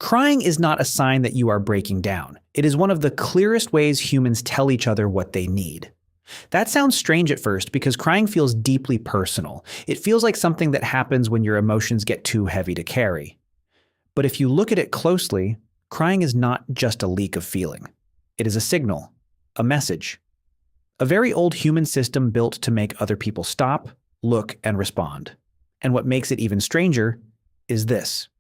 Crying is not a sign that you are breaking down. It is one of the clearest ways humans tell each other what they need. That sounds strange at first because crying feels deeply personal. It feels like something that happens when your emotions get too heavy to carry. But if you look at it closely, crying is not just a leak of feeling. It is a signal, a message. A very old human system built to make other people stop, look, and respond. And what makes it even stranger is this.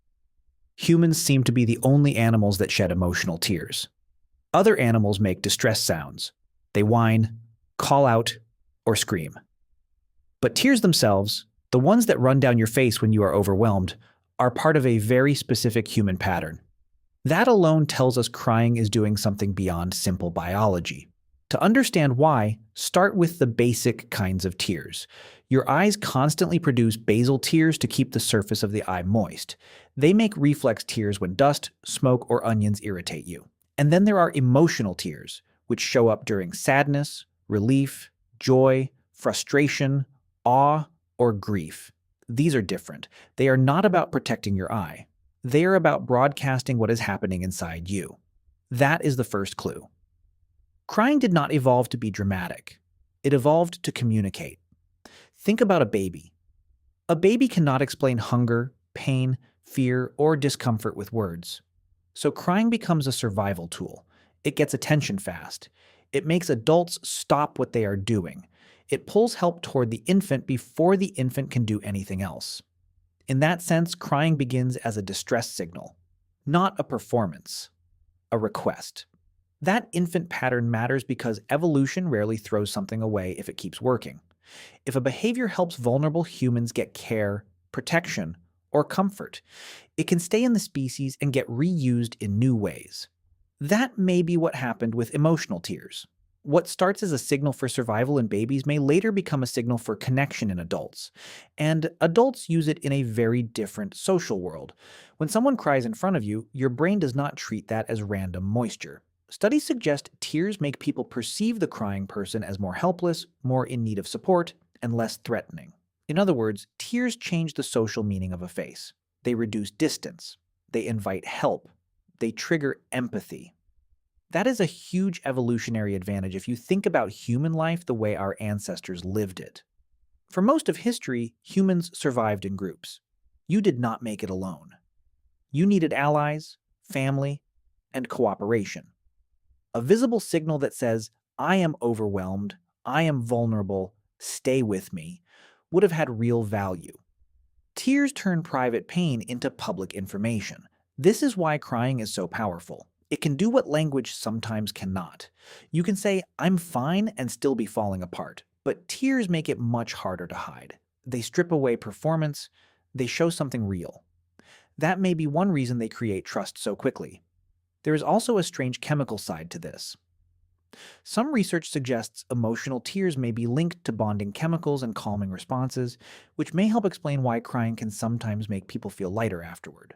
Humans seem to be the only animals that shed emotional tears. Other animals make distress sounds. They whine, call out, or scream. But tears themselves, the ones that run down your face when you are overwhelmed, are part of a very specific human pattern. That alone tells us crying is doing something beyond simple biology. To understand why, start with the basic kinds of tears. Your eyes constantly produce basal tears to keep the surface of the eye moist. They make reflex tears when dust, smoke, or onions irritate you. And then there are emotional tears, which show up during sadness, relief, joy, frustration, awe, or grief. These are different. They are not about protecting your eye. They are about broadcasting what is happening inside you. That is the first clue. Crying did not evolve to be dramatic. It evolved to communicate. Think about a baby. A baby cannot explain hunger, pain, fear, or discomfort with words. So crying becomes a survival tool. It gets attention fast. It makes adults stop what they are doing. It pulls help toward the infant before the infant can do anything else. In that sense, crying begins as a distress signal, not a performance, a request. That infant pattern matters because evolution rarely throws something away if it keeps working. If a behavior helps vulnerable humans get care, protection, or comfort, it can stay in the species and get reused in new ways. That may be what happened with emotional tears. What starts as a signal for survival in babies may later become a signal for connection in adults. And adults use it in a very different social world. When someone cries in front of you, your brain does not treat that as random moisture. Studies suggest tears make people perceive the crying person as more helpless, more in need of support, and less threatening. In other words, tears change the social meaning of a face. They reduce distance. They invite help. They trigger empathy. That is a huge evolutionary advantage if you think about human life the way our ancestors lived it. For most of history, humans survived in groups. You did not make it alone. You needed allies, family, and cooperation. A visible signal that says, I am overwhelmed, I am vulnerable, stay with me, would have had real value. Tears turn private pain into public information. This is why crying is so powerful. It can do what language sometimes cannot. You can say, I'm fine, and still be falling apart. But tears make it much harder to hide. They strip away performance. They show something real. That may be one reason they create trust so quickly. There is also a strange chemical side to this. Some research suggests emotional tears may be linked to bonding chemicals and calming responses, which may help explain why crying can sometimes make people feel lighter afterward.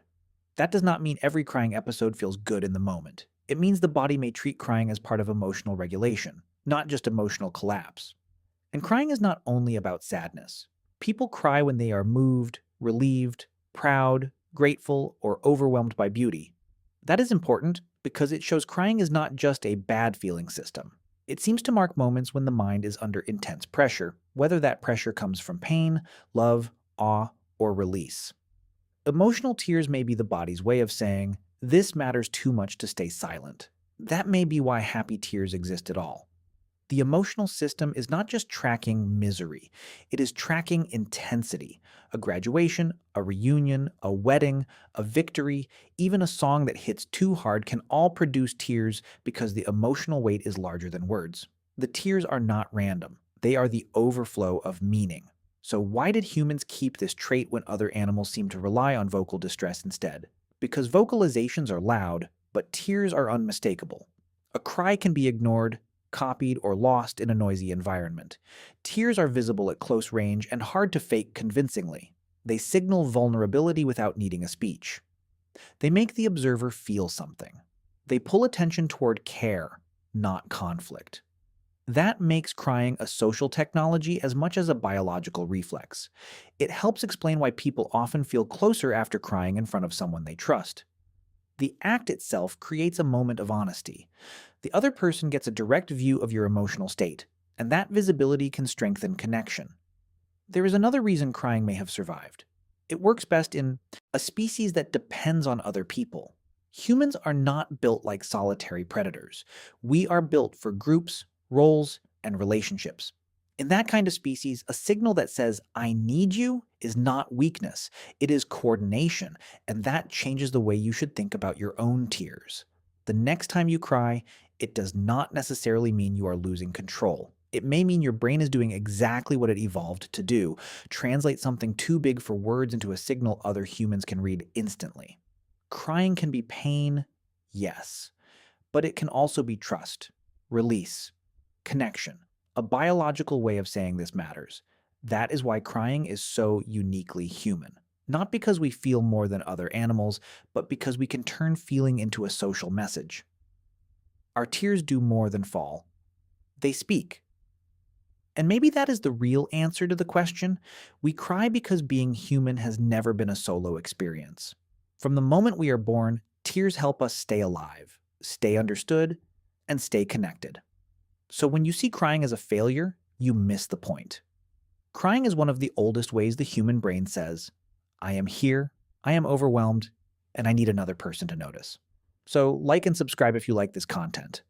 That does not mean every crying episode feels good in the moment. It means the body may treat crying as part of emotional regulation, not just emotional collapse. And crying is not only about sadness. People cry when they are moved, relieved, proud, grateful, or overwhelmed by beauty. That is important because it shows crying is not just a bad feeling system. It seems to mark moments when the mind is under intense pressure, whether that pressure comes from pain, love, awe, or release. Emotional tears may be the body's way of saying, this matters too much to stay silent. That may be why happy tears exist at all. The emotional system is not just tracking misery, it is tracking intensity. A graduation, a reunion, a wedding, a victory, even a song that hits too hard can all produce tears because the emotional weight is larger than words. The tears are not random. They are the overflow of meaning. So why did humans keep this trait when other animals seem to rely on vocal distress instead? Because vocalizations are loud, but tears are unmistakable. A cry can be ignored, copied, or lost in a noisy environment. Tears are visible at close range and hard to fake convincingly. They signal vulnerability without needing a speech. They make the observer feel something. They pull attention toward care, not conflict. That makes crying a social technology as much as a biological reflex. It helps explain why people often feel closer after crying in front of someone they trust. The act itself creates a moment of honesty. The other person gets a direct view of your emotional state, and that visibility can strengthen connection. There is another reason crying may have survived. It works best in a species that depends on other people. Humans are not built like solitary predators. We are built for groups, roles, and relationships. In that kind of species, a signal that says, I need you, is not weakness. It is coordination, and that changes the way you should think about your own tears. The next time you cry, it does not necessarily mean you are losing control. It may mean your brain is doing exactly what it evolved to do: translate something too big for words into a signal other humans can read instantly. Crying can be pain, yes, but it can also be trust, release, connection, a biological way of saying this matters. That is why crying is so uniquely human. Not because we feel more than other animals, but because we can turn feeling into a social message. Our tears do more than fall. They speak. And maybe that is the real answer to the question. We cry because being human has never been a solo experience. From the moment we are born, tears help us stay alive, stay understood, and stay connected. So when you see crying as a failure, you miss the point. Crying is one of the oldest ways the human brain says, I am here, I am overwhelmed, and I need another person to notice. So like and subscribe if you like this content.